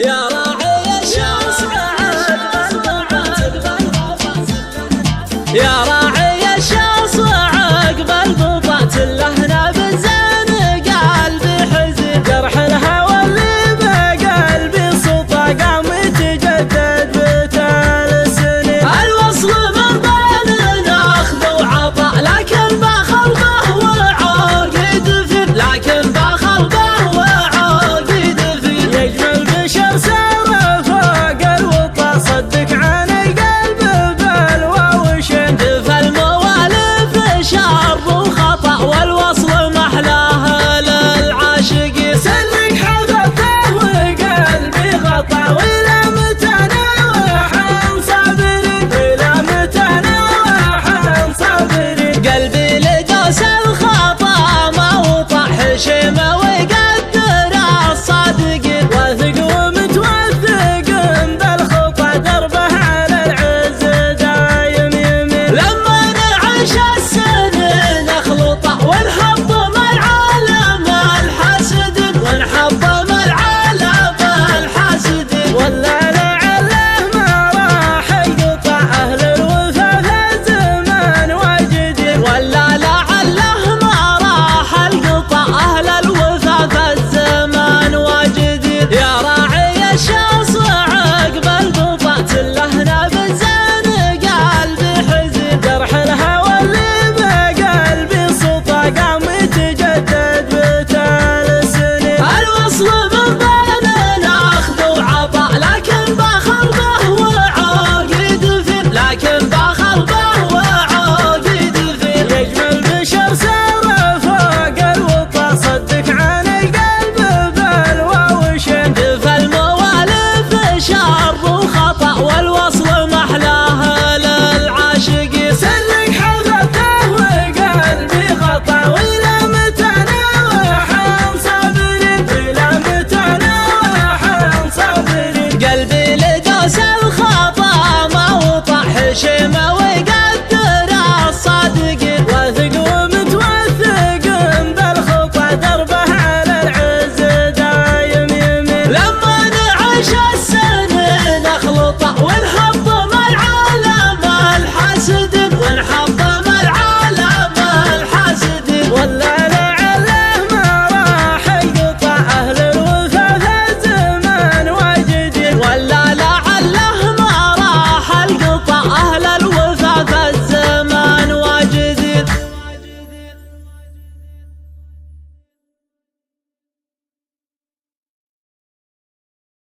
يا راعي الشمس يا راعي الشمس عقب البطات اللهنا بالزين قلبي حزن جرح الهوى اللي بقلبي صوته قام يتجدد بتال السنين الوصل من بين اخذ وعطاء لكن بخلقه وعاقد فيه لكن بخلقه وعاقد فيه يجمل بشر سار فوق الوطا صدق عن القلب بلوى وشن في الموالف شر وخطأ والوصل محلاه للعاشقين سلك حضرته وقلبي غطى وإلى متى نوح صابرين إلى متى نوح صابرين قلبي لدوس الخطا ما وطح شيمه ويقدر الصادقين واثق ومتوثق بالخطى دربه على العز دايم يمين لما نعيش السنين اخلطه ونحطم العالم الحاسدين ونحطم العالم الحاسدين ولا لعله ما راح القطع اهل الوفا في الزمان واجدين ولا لعله ما راح القطع اهل الوفا في الزمان واجدين يا راعي الشمس عقب البطات اللهنا بالزين قلبي حزين جرح الهوى اللي بقلبي صوته قام يتجدد بتال السنين الوصل